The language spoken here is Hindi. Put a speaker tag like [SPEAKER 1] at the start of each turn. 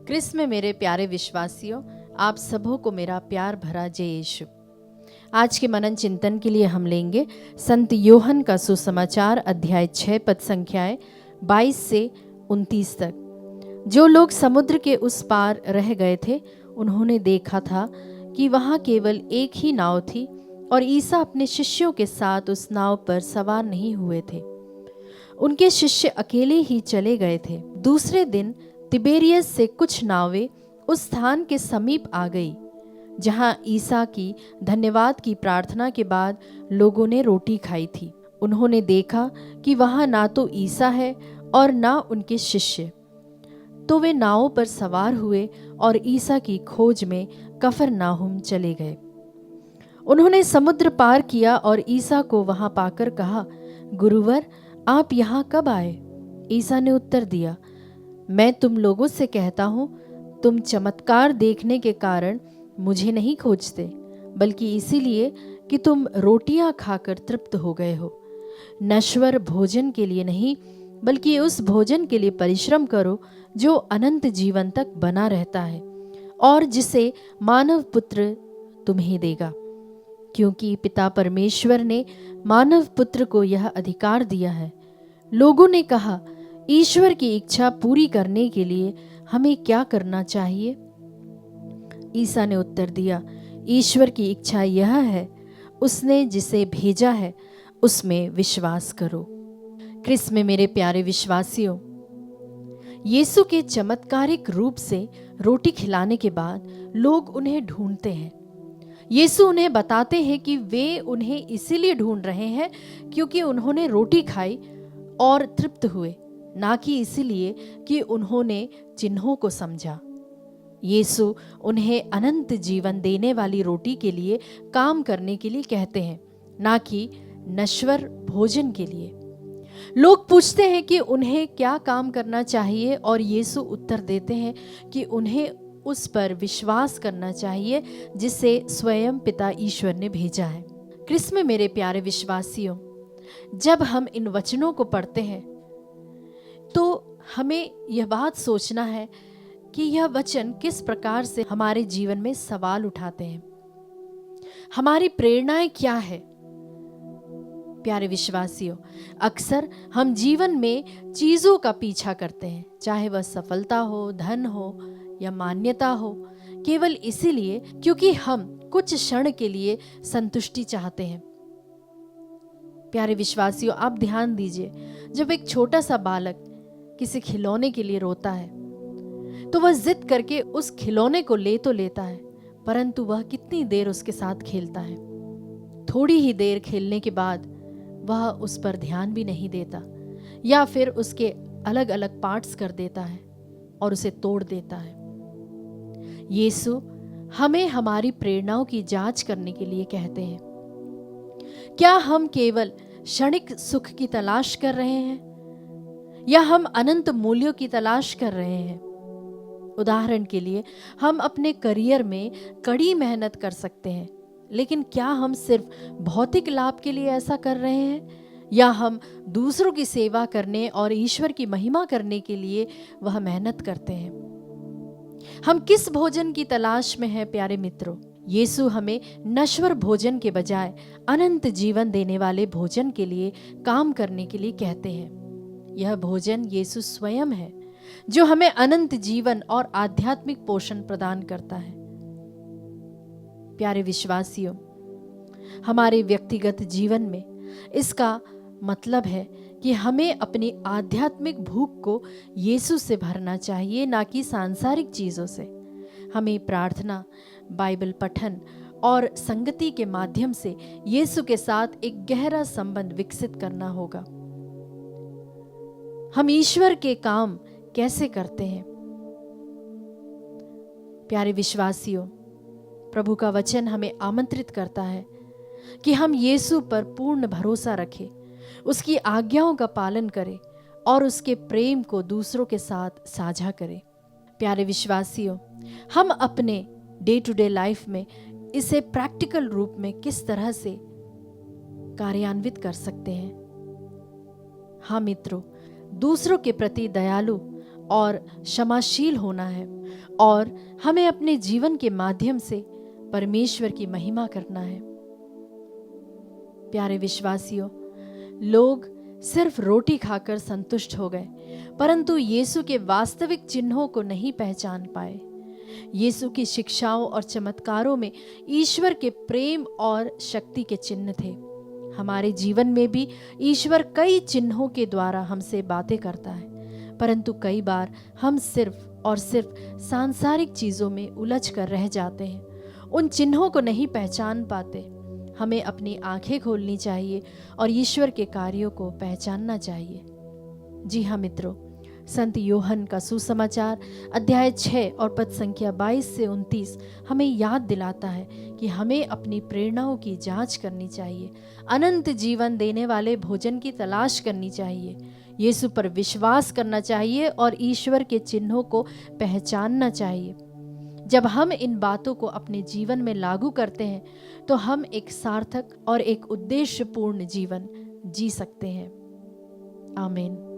[SPEAKER 1] क्रिस्त में मेरे प्यारे विश्वासियों, आप सबों को मेरा प्यार भरा जय यीशु। आज के मनन चिंतन के लिए हम लेंगे संत योहन का सुसमाचार अध्याय 6 पद संख्याएं 22 से 29 तक। जो लोग समुद्र के उस पार रह गए थे, उन्होंने देखा था कि वहां केवल एक ही नाव थी और ईसा अपने शिष्यों के साथ उस नाव पर सवार नहीं हुए थे। उनके शिष्य अकेले ही चले गए थे। दूसरे दिन तिबेरियस से कुछ नावें उस स्थान के समीप आ गई जहां ईसा की धन्यवाद की प्रार्थना के बाद लोगों ने रोटी खाई थी। उन्होंने देखा कि वहां ना तो ईसा है और ना उनके शिष्य। तो वे नावों पर सवार हुए और ईसा की खोज में कफरनाहुम चले गए। उन्होंने समुद्र पार किया और ईसा को वहां पाकर कहा, गुरुवर, आप यहाँ कब आए? ईसा ने उत्तर दिया, मैं तुम लोगों से कहता हूँ, तुम चमत्कार देखने के कारण मुझे नहीं खोजते, बल्कि इसीलिए कि तुम रोटियां खाकर तृप्त हो गए हो। नश्वर भोजन के लिए नहीं, बल्कि उस भोजन के लिए परिश्रम करो जो अनंत जीवन तक बना रहता है और जिसे मानव पुत्र तुम्हें देगा। क्योंकि पिता परमेश्वर ने मानव पुत्र को यह अधिकार दिया है। लोगों ने कहा, ईश्वर की इच्छा पूरी करने के लिए हमें क्या करना चाहिए? ईसा ने उत्तर दिया, ईश्वर की इच्छा यह है, उसने जिसे भेजा है उसमें विश्वास करो। क्रिस्त में मेरे प्यारे विश्वासियों, यीशु के चमत्कारिक रूप से रोटी खिलाने के बाद लोग उन्हें ढूंढते हैं। यीशु उन्हें बताते हैं कि वे उन्हें इसीलिए ढूंढ रहे हैं क्योंकि उन्होंने रोटी खाई और तृप्त हुए, ना कि इसीलिए कि उन्होंने चिन्हों को समझा। यीशु उन्हें अनंत जीवन देने वाली रोटी के लिए काम करने के लिए कहते हैं, ना कि नश्वर भोजन के लिए। लोग पूछते हैं कि उन्हें क्या काम करना चाहिए और यीशु उत्तर देते हैं कि उन्हें उस पर विश्वास करना चाहिए जिसे स्वयं पिता ईश्वर ने भेजा है। क्रिस्त में मेरे प्यारे विश्वासियों, जब हम इन वचनों को पढ़ते हैं तो हमें यह बात सोचना है कि यह वचन किस प्रकार से हमारे जीवन में सवाल उठाते हैं। हमारी प्रेरणाएं क्या है? प्यारे विश्वासियों, अक्सर हम जीवन में चीजों का पीछा करते हैं, चाहे वह सफलता हो, धन हो या मान्यता हो, केवल इसीलिए क्योंकि हम कुछ क्षण के लिए संतुष्टि चाहते हैं। प्यारे विश्वासियों, आप ध्यान दीजिए, जब एक छोटा सा बालक किसी खिलौने के लिए रोता है तो वह जिद करके उस खिलौने को ले तो लेता है, परंतु वह कितनी देर उसके साथ खेलता है। थोड़ी ही देर खेलने के बाद वह उस पर ध्यान भी नहीं देता या फिर उसके अलग अलग पार्ट्स कर देता है और उसे तोड़ देता है। यीशु हमें हमारी प्रेरणाओं की जांच करने के लिए कहते हैं। क्या हम केवल क्षणिक सुख की तलाश कर रहे हैं या हम अनंत मूल्यों की तलाश कर रहे हैं? उदाहरण के लिए, हम अपने करियर में कड़ी मेहनत कर सकते हैं, लेकिन क्या हम सिर्फ भौतिक लाभ के लिए ऐसा कर रहे हैं या हम दूसरों की सेवा करने और ईश्वर की महिमा करने के लिए वह मेहनत करते हैं? हम किस भोजन की तलाश में हैं प्यारे मित्रों? यीशु हमें नश्वर भोजन के बजाय अनंत जीवन देने वाले भोजन के लिए काम करने के लिए कहते हैं। यह भोजन यीशु स्वयं है जो हमें अनंत जीवन और आध्यात्मिक पोषण प्रदान करता है। प्यारे विश्वासियों, हमारे व्यक्तिगत जीवन में इसका मतलब है कि हमें अपनी आध्यात्मिक भूख को यीशु से भरना चाहिए, ना कि सांसारिक चीजों से। हमें प्रार्थना, बाइबल पठन और संगति के माध्यम से यीशु के साथ एक गहरा संबंध विकसित करना होगा। हम ईश्वर के काम कैसे करते हैं? प्यारे विश्वासियों, प्रभु का वचन हमें आमंत्रित करता है कि हम यीशु पर पूर्ण भरोसा रखें, उसकी आज्ञाओं का पालन करें और उसके प्रेम को दूसरों के साथ साझा करें। प्यारे विश्वासियों, हम अपने डे टू डे लाइफ में इसे प्रैक्टिकल रूप में किस तरह से कार्यान्वित कर सकते हैं? हाँ मित्रों, दूसरों के प्रति दयालु और क्षमाशील होना है और हमें अपने जीवन के माध्यम से परमेश्वर की महिमा करना है। प्यारे विश्वासियों, लोग सिर्फ रोटी खाकर संतुष्ट हो गए, परंतु यीशु के वास्तविक चिन्हों को नहीं पहचान पाए। यीशु की शिक्षाओं और चमत्कारों में ईश्वर के प्रेम और शक्ति के चिन्ह थे। हमारे जीवन में भी ईश्वर कई चिन्हों के द्वारा हमसे बातें करता है, परंतु कई बार हम सिर्फ और सिर्फ सांसारिक चीजों में उलझ कर रह जाते हैं, उन चिन्हों को नहीं पहचान पाते। हमें अपनी आंखें खोलनी चाहिए और ईश्वर के कार्यों को पहचानना चाहिए। जी हाँ मित्रों, संत यूहन्ना का सुसमाचार अध्याय 6 और पद संख्या 22 से 29 हमें याद दिलाता है कि हमें अपनी प्रेरणाओं की जांच करनी चाहिए, अनंत जीवन देने वाले भोजन की तलाश करनी चाहिए, यीशु पर विश्वास करना चाहिए और ईश्वर के चिन्हों को पहचानना चाहिए। जब हम इन बातों को अपने जीवन में लागू करते हैं तो हम एक सार्थक और एक उद्देश्यपूर्ण जीवन जी सकते हैं। आमीन।